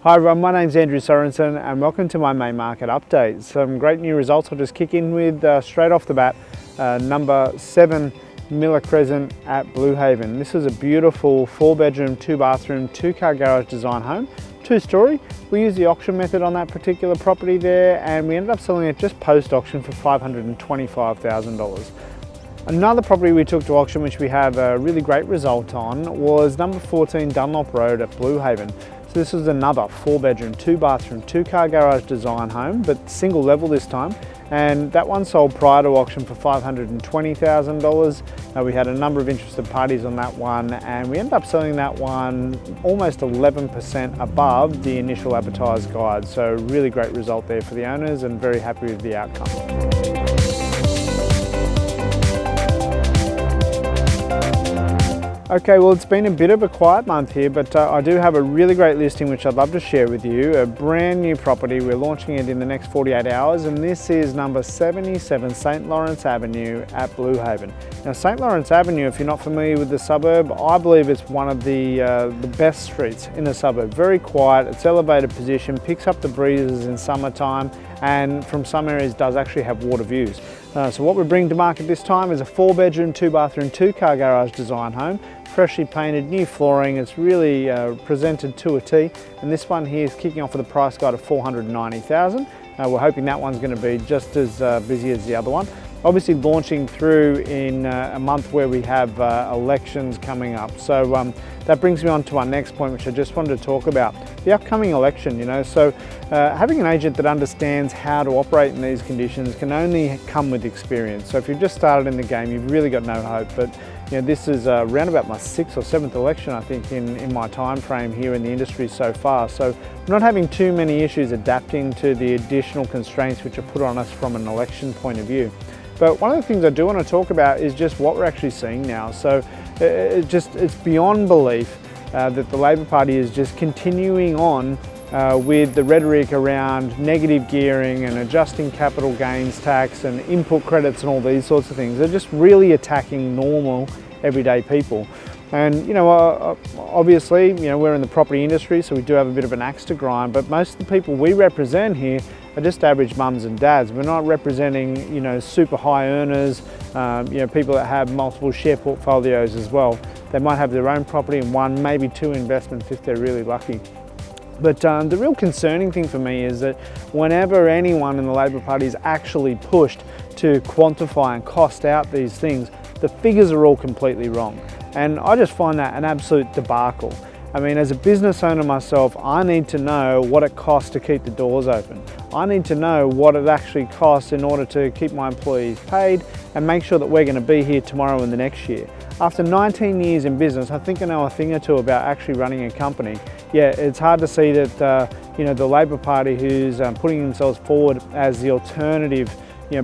Hi everyone, my name's Andrew Sorensen and welcome to my main market update. Some great new results I'll just kick in with straight off the bat. Number 7 Miller Crescent at Blue Haven. This is a beautiful 4-bedroom, 2-bathroom, 2-car garage design home, 2-story. We used the auction method on that particular property there and we ended up selling it just post-auction for $525,000. Another property we took to auction, which we have a really great result on, was number 14 Dunlop Road at Blue Haven. So this is another 4-bedroom, 2-bathroom, 2-car garage design home, but single level this time. And that one sold prior to auction for $520,000. We had a number of interested parties on that one, and we ended up selling that one almost 11% above the initial advertised guide. So really great result there for the owners and very happy with the outcome. Okay, well it's been a bit of a quiet month here, but I do have a really great listing which I'd love to share with you. A brand new property, we're launching it in the next 48 hours, and this is number 77 St. Lawrence Avenue at Blue Haven. Now St. Lawrence Avenue, if you're not familiar with the suburb, I believe it's one of the best streets in the suburb. Very quiet, it's elevated position, picks up the breezes in summertime, and from some areas does actually have water views. So what we're bringing to market this time is a 4-bedroom, 2-bathroom, 2-car garage design home, freshly painted, new flooring. It's really presented to a T, and this one here is kicking off with a price guide of $490,000. We're hoping that one's going to be just as busy as the other one. Obviously launching through in a month where we have elections coming up. So that brings me on to our next point, which I just wanted to talk about. The upcoming election, so having an agent that understands how to operate in these conditions can only come with experience. So if you've just started in the game, you've really got no hope. But this is around about my 6th or 7th election, I think, in my time frame here in the industry so far. So I'm not having too many issues adapting to the additional constraints which are put on us from an election point of view. But one of the things I do want to talk about is just what we're actually seeing now. So it's beyond belief that the Labor Party is just continuing on with the rhetoric around negative gearing and adjusting capital gains tax and input credits and all these sorts of things. They're just really attacking normal, everyday people. And obviously, we're in the property industry, so we do have a bit of an axe to grind, but most of the people we represent here are just average mums and dads. We're not representing, super high earners, people that have multiple share portfolios as well. They might have their own property and 1, maybe 2 investments if they're really lucky. But the real concerning thing for me is that whenever anyone in the Labor Party is actually pushed to quantify and cost out these things, the figures are all completely wrong. And I just find that an absolute debacle. I mean, as a business owner myself, I need to know what it costs to keep the doors open. I need to know what it actually costs in order to keep my employees paid and make sure that we're going to be here tomorrow and the next year. After 19 years in business, I think I know a thing or two about actually running a company. Yeah, it's hard to see that the Labor Party, who's putting themselves forward as the alternative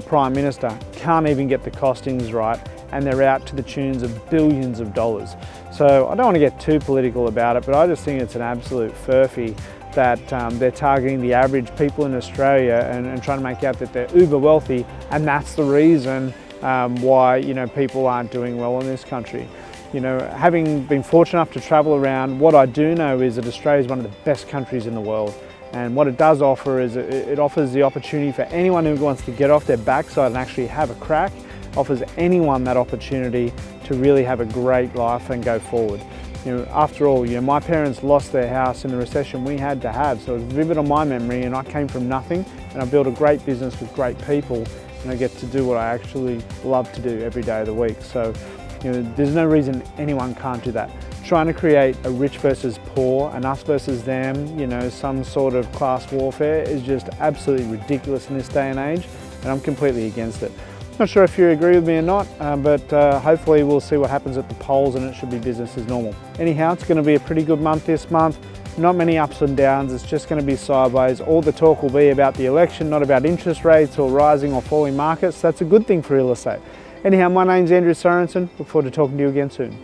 Prime Minister, can't even get the costings right, and they're out to the tunes of billions of dollars. So I don't want to get too political about it, but I just think it's an absolute furphy that they're targeting the average people in Australia and trying to make out that they're uber wealthy, and that's the reason why people aren't doing well in this country. Having been fortunate enough to travel around, what I do know is that Australia is one of the best countries in the world. And what it does offer is it offers the opportunity for anyone who wants to get off their backside and actually have a crack. Offers anyone that opportunity to really have a great life and go forward. After all, my parents lost their house in the recession we had to have, so it's vivid on my memory, and I came from nothing and I built a great business with great people, and I get to do what I actually love to do every day of the week. So there's no reason anyone can't do that. Trying to create a rich versus poor and us versus them, some sort of class warfare is just absolutely ridiculous in this day and age, and I'm completely against it. Not sure if you agree with me or not, but hopefully we'll see what happens at the polls and it should be business as normal. Anyhow, it's going to be a pretty good month this month. Not many ups and downs, it's just going to be sideways. All the talk will be about the election, not about interest rates or rising or falling markets. That's a good thing for real estate. Anyhow, my name's Andrew Sorensen. Look forward to talking to you again soon.